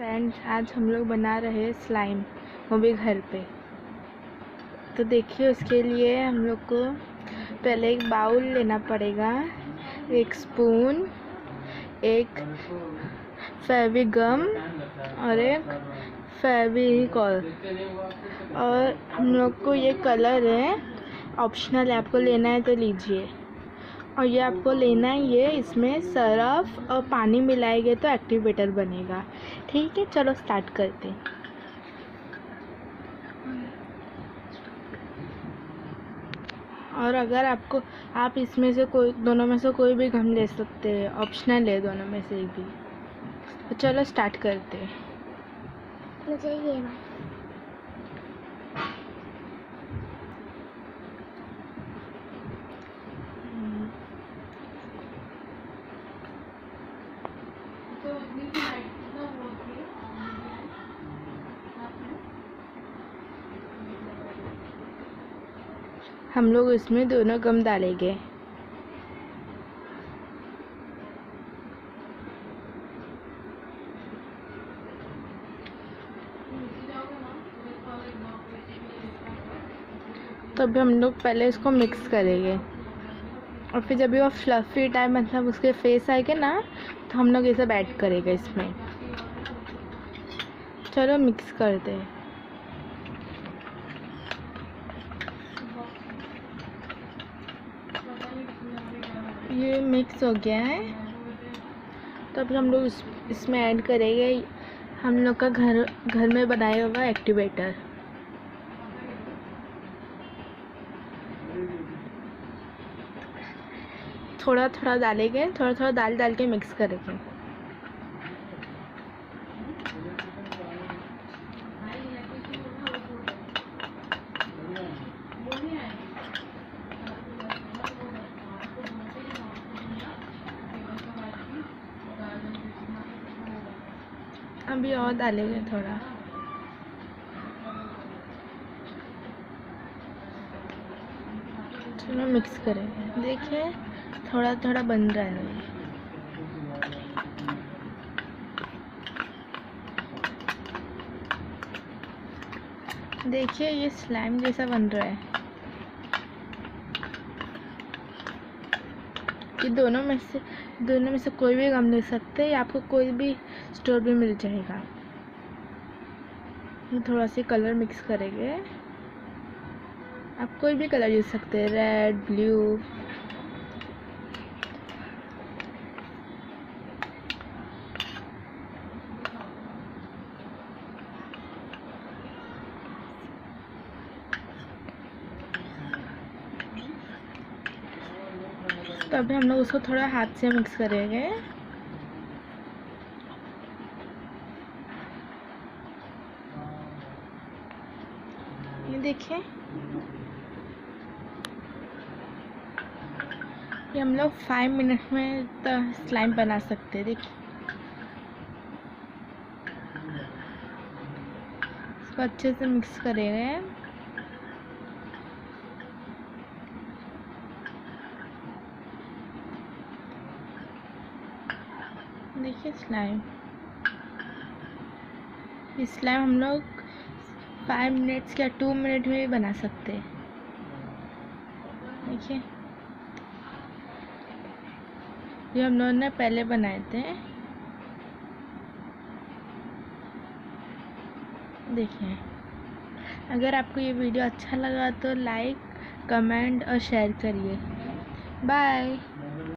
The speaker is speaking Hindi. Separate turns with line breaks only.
फ्रेंड्स, आज हम लोग बना रहे हैं स्लाइम, वो भी घर पे। तो देखिए, उसके लिए हम लोग को पहले एक बाउल लेना पड़ेगा, एक स्पून, एक फेविगम और एक फेविकॉल। और हम लोग को ये कलर है, ऑप्शनल है, आपको लेना है तो लीजिए। और ये आपको लेना है, ये इसमें सरफ और पानी मिलाएंगे तो एक्टिवेटर बनेगा। ठीक है, चलो स्टार्ट करते हैं। और अगर आप इसमें से दोनों में से कोई भी गम ले सकते हैं, ऑप्शनल है दोनों में से भी। तो चलो स्टार्ट करते हैं।
मुझे ये
हम लोग इसमें दोनों गम डालेंगे। तो अभी हम लोग पहले इसको मिक्स करेंगे, और फिर जब भी वो फ्लफी टाइप मतलब उसके फेस आएगा ना, तो हम लोग ये सब ऐड करेंगे इसमें। चलो मिक्स करते हैं। ये मिक्स हो गया है, तो अभी हम लोग इसमें ऐड करेंगे हम लोग का घर में बनाया हुआ एक्टिवेटर। थोड़ा थोड़ा डालेंगे, थोड़ा थोड़ा डाल के मिक्स करेंगे। अभी और डालेंगे थोड़ा। चलो मिक्स करेंगे। देखिए, थोड़ा थोड़ा बन रहा है। देखिए, ये स्लाइम जैसा बन रहा है। ये दोनों में से कोई भी गम ले सकते हैं, आपको कोई भी स्टोर भी मिल जाएगा। थोड़ा सा कलर मिक्स करेंगे, आप कोई भी कलर यूज सकते हैं, रेड, ब्लू। तो अभी हम लोग उसको थोड़ा हाथ से मिक्स करेंगे। ये देखिए, ये हम लोग 5 मिनट में तो स्लाइम बना सकते हैं। देखिए, इसको अच्छे से मिक्स करेंगे। देखिए स्लाइम, इस स्लाइम हम लोग 5 मिनट्स या 2 मिनट में भी बना सकते हैं। देखिए, ये हम लोगों ने पहले बनाए थे। देखिए, अगर आपको ये वीडियो अच्छा लगा तो लाइक, कमेंट और शेयर करिए। बाय।